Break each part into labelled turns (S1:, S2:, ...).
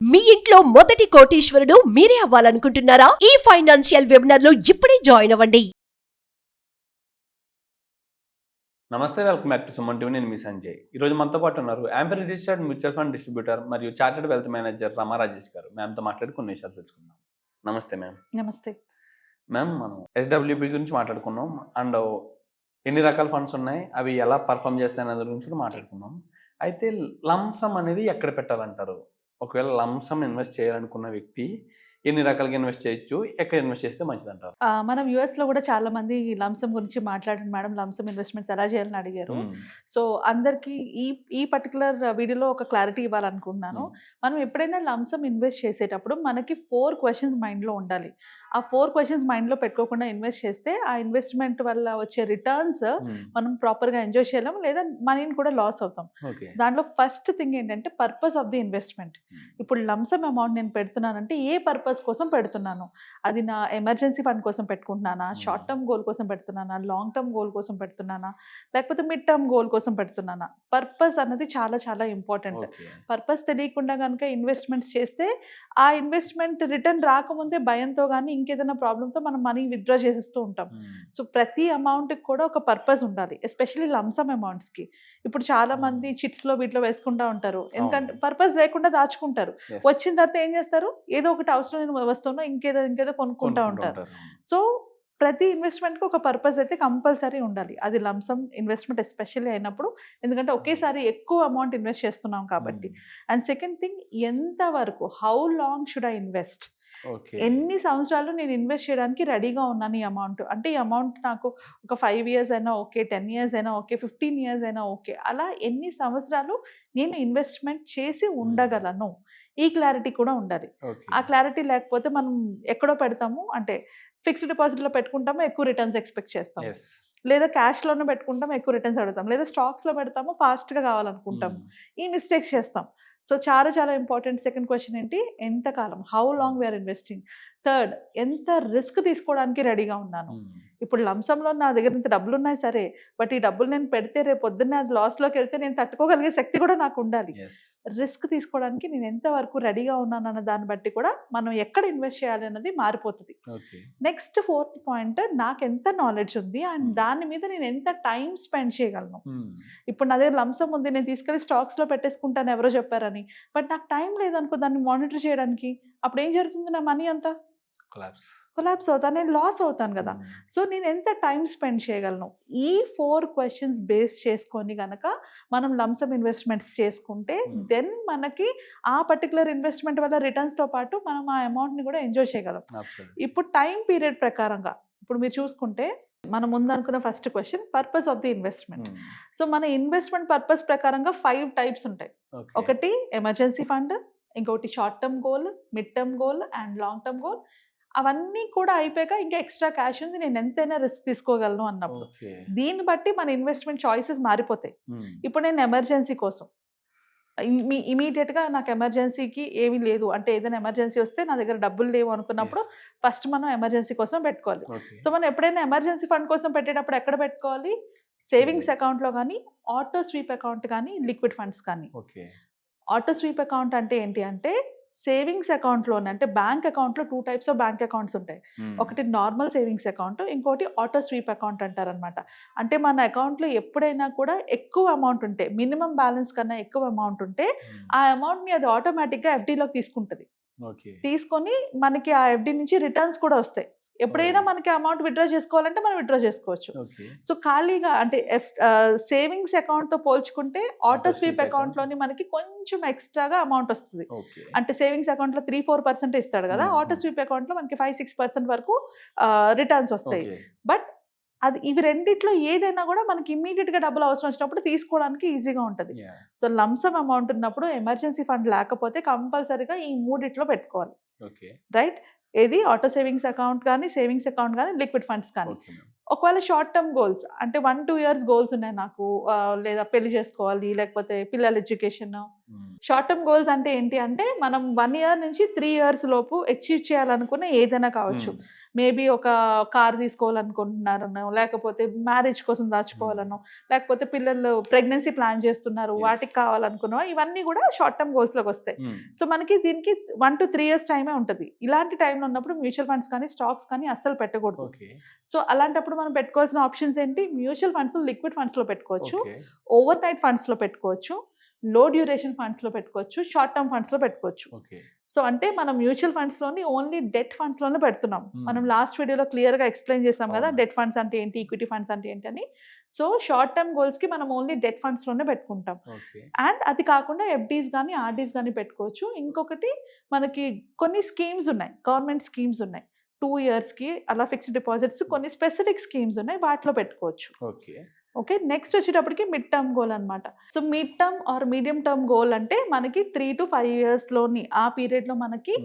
S1: మీ ఇంట్లో మొదటి కోటీశ్వరుడు మీరే అవ్వాలనుకుంటున్నారా? ఈ ఫైనాన్షియల్ వెబినార్ లో ఇప్పుడే జాయిన్ అవ్వండి.
S2: నమస్తే, welcome back to Suman TV. నేను మీ సంజయ్. ఈరోజు మనతో పాటు ఉన్నారు యాంఫర్ రిజిస్టర్డ్ మ్యూచువల్ ఫండ్ డిస్ట్రిబ్యూటర్ మరియు చార్టెడ్ వెల్త్ మేనేజర్ రమా రాజేష్ గారు. మ్యామ్తో మాట్లాడి కొన్ని విషయాలు తెలుసుకుందాం. నమస్తే మ్యామ్.
S3: నమస్తే
S2: మ్యామ్, మనం ఎస్డబ్ల్యూపీ గురించి మాట్లాడుకున్నాం అండ్ ఎన్ని రకాల ఫండ్స్ ఉన్నాయి, అవి ఎలా పర్ఫామ్ చేస్తాయి అనే గురించి కూడా మాట్లాడుకున్నాం. అయితే లంసమ్ అనేది ఎక్కడ పెట్టాలంటారు? ఒకవేళ లంసమ్ ఇన్వెస్ట్ చేయాలనుకున్న వ్యక్తి ఎన్ని రకాలుగా ఇన్వెస్ట్ చేయొచ్చు, ఎక్కడ ఇన్వెస్ట్ చేస్తే మంచిది అంటారు?
S3: మనం యుఎస్ లో కూడా చాలా మంది లంసమ్ గురించి మాట్లాడారు మేడం. లంసమ్ ఇన్వెస్ట్మెంట్స్ ఎలా చేయాలని అడిగారు. సో అందరికి ఈ పర్టికులర్ వీడియోలో ఒక క్లారిటీ ఇవ్వాలనుకుంటున్నాను. మనం ఎప్పుడైనా లంసమ్ ఇన్వెస్ట్ చేసేటప్పుడు మనకి 4 క్వశ్చన్స్ మైండ్ లో ఉండాలి. ఆ 4 క్వశ్చన్స్ మైండ్ లో పెట్టుకోకుండా ఇన్వెస్ట్ చేస్తే ఆ ఇన్వెస్ట్మెంట్ వల్ల వచ్చే రిటర్న్స్ మనం ప్రాపర్ గా ఎంజాయ్ చేయలేం, లేదా మనీని కూడా లాస్ అవుతాం. దాంట్లో ఫస్ట్ థింగ్ ఏంటంటే పర్పస్ ఆఫ్ ది ఇన్వెస్ట్మెంట్. ఇప్పుడు లంసమ్ అమౌంట్ నేను పెడుతున్నానంటే ఏ పర్పస్ కోసం పెడుతున్నాను? అది నా ఎమర్జెన్సీ ఫండ్ కోసం పెట్టుకుంటున్నానా, షార్ట్ టర్మ్ గోల్ కోసం పెడుతున్నానా, లాంగ్ టర్మ్ గోల్ కోసం పెడుతున్నానా, లేకపోతే మిడ్ టర్మ్ గోల్ కోసం పెడుతున్నానా? పర్పస్ అన్నది చాలా చాలా ఇంపార్టెంట్. పర్పస్ తెలియకుండా కనుక ఇన్వెస్ట్మెంట్స్ చేస్తే ఆ ఇన్వెస్ట్మెంట్ రిటర్న్ రాకముందే భయంతో కానీ ఇంకేదైనా ప్రాబ్లంతో మనం మనీ విత్డ్రా చేసేస్తూ ఉంటాం. సో ప్రతి అమౌంట్కి కూడా ఒక పర్పస్ ఉండాలి, ఎస్పెషల్లీ లంసమ్ అమౌంట్స్కి. ఇప్పుడు చాలా మంది చిట్స్లో వీటిలో వేసుకుంటూ ఉంటారు, ఎందుకంటే పర్పస్ లేకుండా దాచుకుంటారు. వచ్చిన తర్వాత ఏం చేస్తారు, ఏదో ఒకటి అవసరం వస్తువులో ఇంకేదో కొనుక్కుంటూ ఉంటారు. సో ప్రతి ఇన్వెస్ట్మెంట్కి ఒక పర్పస్ అయితే కంపల్సరీ ఉండాలి. అది లంసమ్ ఇన్వెస్ట్మెంట్ ఎస్పెషల్లీ అయినప్పుడు, ఎందుకంటే ఒకేసారి ఎక్కువ అమౌంట్ ఇన్వెస్ట్ చేస్తున్నాం కాబట్టి. అండ్ సెకండ్ థింగ్, ఎంత వరకు, how long should I invest? ఎన్ని సంవత్సరాలు నేను ఇన్వెస్ట్ చేయడానికి రెడీగా ఉన్నాను ఈ అమౌంట్? అంటే ఈ అమౌంట్ నాకు ఒక 5 years అయినా ఓకే, 10 years అయినా ఓకే, 15 years అయినా ఓకే, అలా ఎన్ని సంవత్సరాలు నేను ఇన్వెస్ట్మెంట్ చేసి ఉండగలను? ఈ క్లారిటీ కూడా ఉండాలి. ఆ క్లారిటీ లేకపోతే మనం ఎక్కడో పెడతాము, అంటే ఫిక్స్డ్ డిపాజిట్లో పెట్టుకుంటాము, ఎక్కువ రిటర్న్స్ ఎక్స్పెక్ట్ చేస్తాము, లేదా క్యాష్లోనే పెట్టుకుంటాం, ఎక్కువ రిటర్న్స్ అడుగుతాం, లేదా స్టాక్స్లో పెడతాము, ఫాస్ట్గా కావాలనుకుంటాము. ఈ మిస్టేక్స్ చేస్తాం. సో చాలా చాలా ఇంపార్టెంట్. సెకండ్ క్వశ్చన్ ఏంటి, ఎంతకాలం, how long we're investing. Third, ఎంత రిస్క్ తీసుకోవడానికి రెడీగా ఉన్నాను? ఇప్పుడు లంసంలో నా దగ్గర ఇంత డబ్బులు ఉన్నాయి సరే, బట్ ఈ డబ్బులు నేను పెడితే రేపు పొద్దున్నే అది లాస్లోకి వెళ్తే నేను తట్టుకోగలిగే శక్తి కూడా నాకు ఉండాలి. రిస్క్ తీసుకోవడానికి నేను ఎంతవరకు రెడీగా ఉన్నాను అన్న దాన్ని బట్టి కూడా మనం ఎక్కడ ఇన్వెస్ట్ చేయాలి అన్నది మారిపోతుంది. నెక్స్ట్ 4th పాయింట్, నాకు ఎంత నాలెడ్జ్ ఉంది అండ్ దాని మీద నేను ఎంత టైం స్పెండ్ చేయగలను. ఇప్పుడు నా దగ్గర లంసం ఉంది, నేను తీసుకెళ్ళి స్టాక్స్లో పెట్టేసుకుంటాను ఎవరో చెప్పారని, బట్ నాకు టైం లేదనుకో దాన్ని మానిటర్ చేయడానికి, అప్పుడు ఏం జరుగుతుంది, నా మనీ అంతా కొలాప్స్ అవుతాను, నేను లాస్ అవుతాను కదా. సో నేను ఎంత టైం స్పెండ్ చేయగలను? ఈ 4 క్వశ్చన్స్ బేస్ చేసుకొని కనుక మనం లంసమ్ ఇన్వెస్ట్మెంట్స్ చేసుకుంటే దెన్ మనకి ఆ పర్టికులర్ ఇన్వెస్ట్మెంట్ వల్ల రిటర్న్స్తో పాటు మనం ఆ అమౌంట్ని కూడా ఎంజాయ్ చేయగలం. ఇప్పుడు టైం పీరియడ్ ప్రకారంగా ఇప్పుడు మీరు చూసుకుంటే, మనం ముందు అనుకున్న first question purpose of the investment. So మన ఇన్వెస్ట్మెంట్ పర్పస్ ప్రకారంగా 5 టైప్స్ ఉంటాయి. ఒకటి ఎమర్జెన్సీ ఫండ్, ఇంకొకటి short term goal, mid term goal and long term goal. అవన్నీ కూడా అయిపోయాక ఇంకా ఎక్స్ట్రా క్యాష్ ఉంది, నేను ఎంతైనా రిస్క్ తీసుకోగలను అన్నప్పుడు దీన్ని బట్టి మన ఇన్వెస్ట్మెంట్ చాయిసెస్ మారిపోతాయి. ఇప్పుడు నేను ఎమర్జెన్సీ కోసం ఇమీడియట్గా నాకు ఎమర్జెన్సీకి ఏమీ లేదు అంటే, ఏదైనా ఎమర్జెన్సీ వస్తే నా దగ్గర డబ్బులు లేవు అనుకున్నప్పుడు ఫస్ట్ మనం ఎమర్జెన్సీ కోసం పెట్టుకోవాలి. సో మనం ఎప్పుడైనా ఎమర్జెన్సీ ఫండ్ కోసం పెట్టేటప్పుడు ఎక్కడ పెట్టుకోవాలి? సేవింగ్స్ అకౌంట్లో కానీ, ఆటో స్వీప్ అకౌంట్ కానీ, లిక్విడ్ ఫండ్స్ కానీ. ఆటో స్వీప్ అకౌంట్ అంటే ఏంటి అంటే, సేవింగ్స్ అకౌంట్లోనే, అంటే బ్యాంక్ అకౌంట్లో 2 types ఆఫ్ బ్యాంక్ అకౌంట్స్ ఉంటాయి. ఒకటి నార్మల్ సేవింగ్స్ అకౌంట్, ఇంకోటి ఆటో స్వీప్ అకౌంట్ అంటారనమాట. అంటే మన అకౌంట్లో ఎప్పుడైనా కూడా ఎక్కువ అమౌంట్ ఉంటే, మినిమం బ్యాలెన్స్ కన్నా ఎక్కువ అమౌంట్ ఉంటే ఆ అమౌంట్ని అది ఆటోమేటిక్గా ఎఫ్డీలోకి తీసుకుంటుంది. తీసుకొని మనకి ఆ ఎఫ్డీ నుంచి రిటర్న్స్ కూడా వస్తాయి. ఎప్పుడైనా మనకి అమౌంట్ విత్డ్రా చేసుకోవాలంటే మనం విత్డ్రా చేసుకోవచ్చు. సో ఖాళీగా అంటే సేవింగ్స్ అకౌంట్తో పోల్చుకుంటే ఆటో స్వీప్ అకౌంట్లోని మనకి కొంచెం ఎక్స్ట్రాగా అమౌంట్ వస్తుంది. అంటే సేవింగ్స్ అకౌంట్లో 3-4% ఇస్తాడు కదా, ఆటో స్వీప్ అకౌంట్లో మనకి 5-6% వరకు రిటర్న్స్ వస్తాయి. బట్ అది ఇవి రెండిట్లో ఏదైనా కూడా మనకి ఇమ్మీడియట్గా డబ్బులు అవసరం వచ్చినప్పుడు తీసుకోవడానికి ఈజీగా ఉంటుంది. సో లంసమ్ అమౌంట్ ఉన్నప్పుడు, ఎమర్జెన్సీ ఫండ్ లేకపోతే కంపల్సరీగా ఈ 3 పెట్టుకోవాలి. రైట్? ఏది ఆటో సేవింగ్స్ అకౌంట్ కానీ, సేవింగ్స్ అకౌంట్ కానీ, లిక్విడ్ ఫండ్స్ కానీ. ఒకవేళ షార్ట్ టర్మ్ గోల్స్ అంటే 1-2 years గోల్స్ ఉన్నాయి నాకు, లేదా పెళ్లి చేసుకోవాలి, లేకపోతే పిల్లల ఎడ్యుకేషన్, షార్ట్ టర్మ్ గోల్స్ అంటే ఏంటి అంటే మనం 1 year నుంచి 3 years లోపు అచీవ్ చేయాలనుకున్న ఏదైనా కావచ్చు. మేబీ ఒక కార్ తీసుకోవాలనుకుంటున్నారనో, లేకపోతే మ్యారేజ్ కోసం దాచుకోవాలనో, లేకపోతే పిల్లలు ప్రెగ్నెన్సీ ప్లాన్ చేస్తున్నారు వాటికి కావాలనుకున్నా, ఇవన్నీ కూడా షార్ట్ టర్మ్ గోల్స్లోకి వస్తాయి. సో మనకి దీనికి 1 to 3 years టైమే ఉంటుంది. ఇలాంటి టైంలో ఉన్నప్పుడు మ్యూచువల్ ఫండ్స్ కానీ స్టాక్స్ కానీ అస్సలు పెట్టకూడదు. సో అలాంటప్పుడు మనం పెట్టుకోవాల్సిన ఆప్షన్స్ ఏంటి? మ్యూచువల్ ఫండ్స్ లిక్విడ్ ఫండ్స్లో పెట్టుకోవచ్చు, ఓవర్ నైట్ ఫండ్స్లో పెట్టుకోవచ్చు, లో డ్యూరేషన్ ఫండ్స్లో పెట్టుకోవచ్చు, షార్ట్ టర్మ్ ఫండ్స్లో పెట్టుకోవచ్చు. సో అంటే మనం మ్యూచువల్ ఫండ్స్లోని ఓన్లీ డెట్ ఫండ్స్లోనే పెడుతున్నాం. మనం లాస్ట్ వీడియోలో క్లియర్గా ఎక్స్ప్లెయిన్ చేసాం కదా డెట్ ఫండ్స్ అంటే ఏంటి, ఈక్విటీ ఫండ్స్ అంటే ఏంటి అని. సో షార్ట్ టర్మ్ గోల్స్కి మనం ఓన్లీ డెట్ ఫండ్స్లోనే పెట్టుకుంటాం. అండ్ అది కాకుండా ఎఫ్డీస్ కానీ ఆర్డీస్ కానీ పెట్టుకోవచ్చు. ఇంకొకటి మనకి కొన్ని స్కీమ్స్ ఉన్నాయి, గవర్నమెంట్ స్కీమ్స్ ఉన్నాయి, 2 yearsకి అలా ఫిక్స్డ్ డిపాజిట్స్ కొన్ని స్పెసిఫిక్ స్కీమ్స్ ఉన్నాయి, వాటిలో పెట్టుకోవచ్చు. ఓకే, నెక్స్ట్ వచ్చేటప్పటికి మిడ్ టర్మ్ గోల్ అనమాట. So mid term are medium term goal అంటే మనకి 3 to 5 yearsలోని ఆ పీరియడ్లో మనకి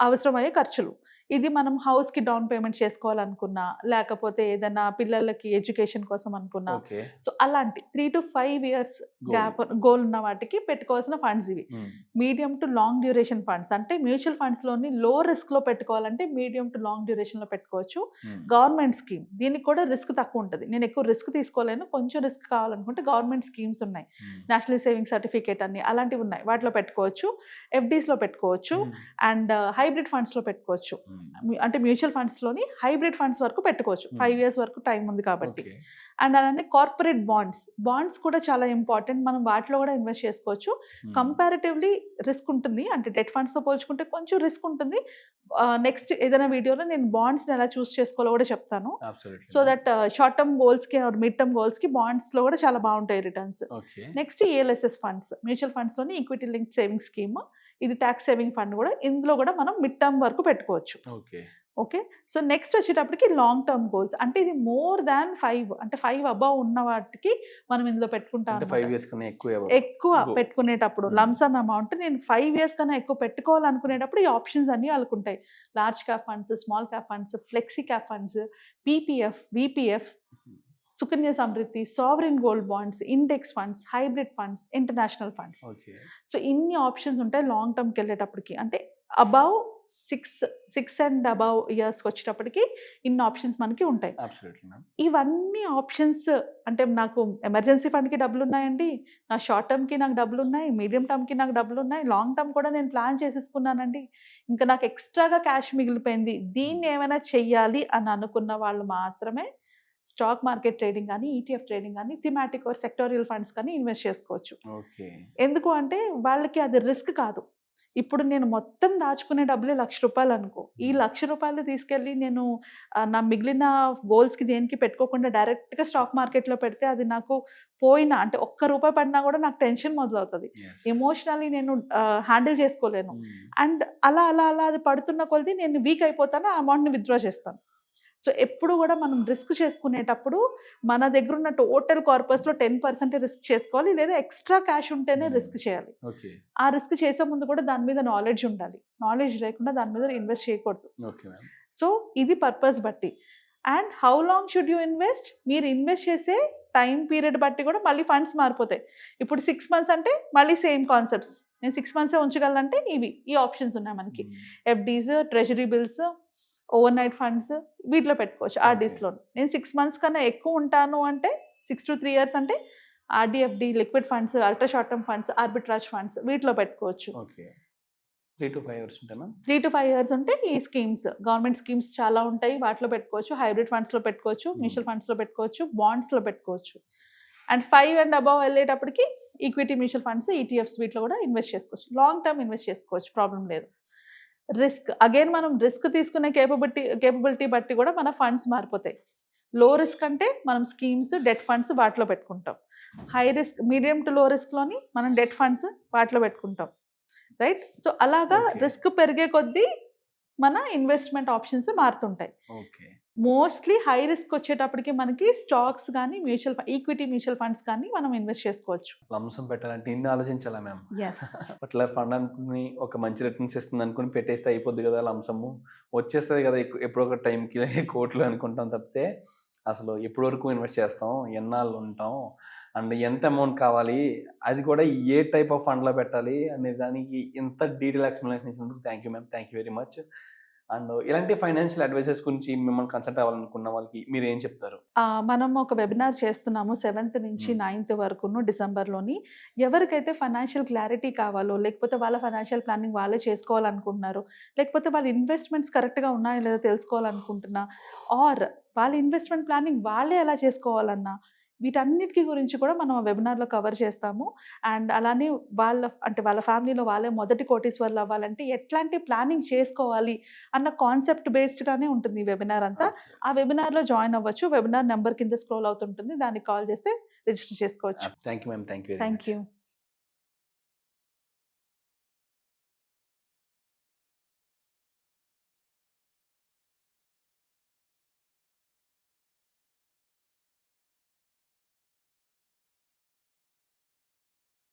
S3: అవసరమయ్యే ఖర్చులు. ఇది మనం హౌస్కి డౌన్ పేమెంట్ చేసుకోవాలనుకున్నా, లేకపోతే ఏదైనా పిల్లలకి ఎడ్యుకేషన్ కోసం అనుకున్నా, సో అలాంటి 3 to 5 years గ్యాప్ గోల్ ఉన్న వాటికి పెట్టుకోవాల్సిన ఫండ్స్ ఇవి. Medium to long duration funds అంటే మ్యూచువల్ ఫండ్స్లోని లో రిస్క్లో పెట్టుకోవాలంటే మీడియం టు లాంగ్ డ్యూరేషన్లో పెట్టుకోవచ్చు. గవర్నమెంట్ స్కీమ్, దీనికి కూడా రిస్క్ తక్కువ ఉంటుంది. నేను ఎక్కువ రిస్క్ తీసుకోలేను, కొంచెం రిస్క్ కావాలనుకుంటే గవర్నమెంట్ స్కీమ్స్ ఉన్నాయి, నేషనల్ సేవింగ్ సర్టిఫికేట్ అని అలాంటివి ఉన్నాయి, వాటిలో పెట్టుకోవచ్చు. ఎఫ్డీస్లో పెట్టుకోవచ్చు అండ్ హైబ్రిడ్ ఫండ్స్లో పెట్టుకోవచ్చు. అంటే మ్యూచువల్ ఫండ్స్లోని హైబ్రిడ్ ఫండ్స్ వరకు పెట్టుకోవచ్చు, 5 years వరకు టైం ఉంది కాబట్టి. అండ్ అలానే కార్పొరేట్ బాండ్స్ కూడా చాలా ఇంపార్టెంట్, మనం వాటిలో కూడా ఇన్వెస్ట్ చేసుకోవచ్చు. కంపారిటివ్లీ రిస్క్ ఉంటుంది, అంటే డెట్ ఫండ్స్తో పోల్చుకుంటే కొంచెం రిస్క్ ఉంటుంది. నెక్స్ట్ ఏదైనా వీడియోలో నేను బాండ్స్ని ఎలా చూస్ చేసుకోవాలో కూడా చెప్తాను. సో దట్ షార్ట్ టర్మ్ గోల్స్కి ఆర్ మిడ్ టర్మ్ గోల్స్కి బాండ్స్లో కూడా చాలా బాగుంటాయి returns. Next ELSS funds, mutual ఫండ్స్లోని ఈక్విటీ లింక్ సేవింగ్ స్కీమ్, ఇది ట్యాక్స్ సేవింగ్ ఫండ్ కూడా, ఇందులో కూడా మనం మిడ్ టర్మ్ వరకు పెట్టుకోవచ్చు. ఓకే, సో నెక్స్ట్ వచ్చేటప్పటికి లాంగ్ టర్మ్ గోల్స్ అంటే ఇది మోర్ దాన్ 5 అంటే 5 అబవ్ ఉన్న వాటికి మనం ఇందులో పెట్టుకుంటాం. ఎక్కువ పెట్టుకునేటప్పుడు లంసమ్ అమౌంట్ నేను 5 years కన్నా ఎక్కువ పెట్టుకోవాలనుకునేటప్పుడు ఈ ఆప్షన్స్ అన్ని వాళ్ళకుంటాయి. Large cap funds, small cap funds, flexi cap funds, PPF, VPF, Sukanya Samriddhi, sovereign gold bonds, index funds, hybrid funds, international funds. So ఇన్ని ఆప్షన్స్ ఉంటాయి లాంగ్ టర్మ్కి వెళ్ళేటప్పటికి. అంటే అబౌవ్ 6 and above yearsకి వచ్చేటప్పటికి ఇన్ని ఆప్షన్స్ మనకి ఉంటాయి. ఇవన్నీ ఆప్షన్స్ అంటే నాకు ఎమర్జెన్సీ ఫండ్కి డబ్బులు ఉన్నాయండి, నా షార్ట్ టర్మ్కి నాకు డబ్బులు ఉన్నాయి, మీడియం టర్మ్కి నాకు డబ్బులు ఉన్నాయి, లాంగ్ టర్మ్ కూడా నేను ప్లాన్ చేసేసుకున్నానండి, ఇంకా నాకు ఎక్స్ట్రాగా క్యాష్ మిగిలిపోయింది, దీన్ని ఏమైనా చెయ్యాలి అని అనుకున్న వాళ్ళు మాత్రమే స్టాక్ మార్కెట్ ట్రేడింగ్ కానీ, ఈటీఎఫ్ ట్రేడింగ్ కానీ, థిమాటిక్ ఆర్ సెక్టోరియల్ ఫండ్స్ కానీ ఇన్వెస్ట్ చేసుకోవచ్చు. ఎందుకు అంటే వాళ్ళకి అది రిస్క్ కాదు. ఇప్పుడు నేను మొత్తం దాచుకునే డబ్బులే ₹1,00,000 అనుకో, ఈ ₹1,00,000 తీసుకెళ్ళి నేను నా మిగిలిన గోల్స్కి దేనికి పెట్టుకోకుండా డైరెక్ట్గా స్టాక్ మార్కెట్లో పెడితే అది నాకు పోయినా అంటే ₹1 పడినా కూడా నాకు టెన్షన్ మొదలవుతుంది. ఎమోషనల్లీ నేను హ్యాండిల్ చేసుకోలేను. అండ్ అలా అలా అలా అది పడుతున్న కొలది నేను వీక్ అయిపోతాను, ఆ అమౌంట్ని విత్డ్రా చేస్తాను. సో ఎప్పుడు కూడా మనం రిస్క్ చేసుకునేటప్పుడు మన దగ్గర ఉన్న టోటల్ కార్పస్లో 10% రిస్క్ చేసుకోవాలి, లేదా ఎక్స్ట్రా క్యాష్ ఉంటేనే రిస్క్ చేయాలి. ఆ రిస్క్ చేసే ముందు కూడా దాని మీద నాలెడ్జ్ ఉండాలి, నాలెడ్జ్ లేకుండా దాని మీద ఇన్వెస్ట్ చేయకూడదు. సో ఇది పర్పస్ బట్టి. And how long should you invest, మీరు ఇన్వెస్ట్ చేసే టైం పీరియడ్ బట్టి కూడా మళ్ళీ ఫండ్స్ మారిపోతాయి. ఇప్పుడు 6 months అంటే మళ్ళీ సేమ్ కాన్సెప్ట్స్, నేను 6 months ఉంచగలంటే ఈ ఆప్షన్స్ ఉన్నాయి మనకి. FDs, treasury bills, over night funds వీటిలో పెట్టుకోవచ్చు. ఆర్డీస్లో నేను 6 months కన్నా ఎక్కువ ఉంటాను అంటే 6 to 3 years అంటే RD FD, liquid funds, ultra short term funds, arbitrage funds వీటిలో పెట్టుకోవచ్చు.
S2: 3 to 5 years ఉంటాయి.
S3: 3 to 5 years ఉంటే ఈ స్కీమ్స్, గవర్నమెంట్ స్కీమ్స్ చాలా ఉంటాయి, వాటిలో పెట్టుకోవచ్చు. హైబ్రిడ్ ఫండ్స్లో పెట్టుకోవచ్చు, మ్యూచువల్ ఫండ్స్లో పెట్టుకోవచ్చు, బాండ్స్లో పెట్టుకోవచ్చు. అండ్ 5 and above వెళ్ళేటప్పటికి ఈక్విటీ మ్యూచువల్ ఫండ్స్, ఈటీఎఫ్స్ వీటిలో కూడా ఇన్వెస్ట్ చేసుకోవచ్చు. లాంగ్ టర్మ్ ఇన్వెస్ట్ చేసుకోవచ్చు, ప్రాబ్లం లేదు. రిస్క్ అగైన్ మనం రిస్క్ తీసుకునే కేపబిలిటీ బట్టి కూడా మన ఫండ్స్ మారిపోతాయి. లో రిస్క్ అంటే మనం స్కీమ్స్, డెట్ ఫండ్స్ వాటిలో పెట్టుకుంటాం. హై రిస్క్, మీడియం టు లో రిస్క్లోని మనం డెట్ ఫండ్స్ వాటిలో పెట్టుకుంటాం, రైట్? సో అలాగా రిస్క్ పెరిగే కొద్దీ మన ఇన్వెస్ట్మెంట్ ఆప్షన్స్ మారుతుంటాయి. మోస్ట్లీ హై రిస్క్ వచ్చేటప్పటికి మనకి స్టాక్స్ కానీ, ఈక్విటీ మ్యూచువల్ ఫండ్స్ కానీ మనం ఇన్వెస్ట్ చేసుకోవచ్చు.
S2: లంసం పెట్టాలంటే ఇన్ని ఆలోచించాలా మ్యామ్? అట్లా ఫండ్ అనుకుని ఒక మంచి రిటర్న్స్ ఇస్తుంది అనుకుని పెట్టేస్తే అయిపోద్ది కదా, లంసము వచ్చేస్తుంది కదా ఎప్పుడో ఒక టైంకి కోట్లు అనుకుంటాం తప్పితే అసలు ఎప్పటి వరకు ఇన్వెస్ట్ చేస్తాం, ఎన్నాళ్ళు ఉంటాం, అండ్ ఎంత అమౌంట్ కావాలి, అది కూడా ఏ టైప్ ఆఫ్ ఫండ్లో పెట్టాలి అనే దానికి ఇంత డీటెయిల్ ఎక్స్ప్లెనేషన్ ఇచ్చినందుకు thank you ma'am, thank you very much. And ఇలాంటి ఫైనాన్షియల్ అడ్వైజెస్ గురించి మిమ్మల్ని కన్సల్ట్ అవ్వాలనుకున్న వాళ్ళకి మీరు ఏం చెప్తారు?
S3: మనం ఒక వెబినార్ చేస్తున్నాము 7th నుంచి 9th వరకును డిసెంబర్లోని. ఎవరికైతే ఫైనాన్షియల్ క్లారిటీ కావాలో, లేకపోతే వాళ్ళ ఫైనాన్షియల్ ప్లానింగ్ వాళ్ళే చేసుకోవాలనుకుంటున్నారు, లేకపోతే వాళ్ళ ఇన్వెస్ట్మెంట్స్ కరెక్ట్గా ఉన్నాయో లేదో తెలుసుకోవాలనుకుంటున్నా, ఆర్ వాళ్ళ ఇన్వెస్ట్మెంట్ ప్లానింగ్ వాళ్ళే ఎలా చేసుకోవాలన్నా, వీటన్నిటికి గురించి కూడా మనం ఆ వెబినార్లో కవర్ చేస్తాము. అండ్ అలానే వాళ్ళ ఫ్యామిలీలో వాళ్ళే మొదటి కోటీశ్వర్లు అవ్వాలంటే ఎట్లాంటి ప్లానింగ్ చేసుకోవాలి అన్న కాన్సెప్ట్ బేస్డ్గానే ఉంటుంది ఈ వెబినార్ అంతా. ఆ వెబినార్లో జాయిన్ అవ్వచ్చు. వెబినార్ నెంబర్ కింద స్క్రోల్ అవుతుంటుంది, దానికి కాల్ చేస్తే రిజిస్టర్ చేసుకోవచ్చు.
S2: Thank you ma'am, thank you.
S3: Thank you.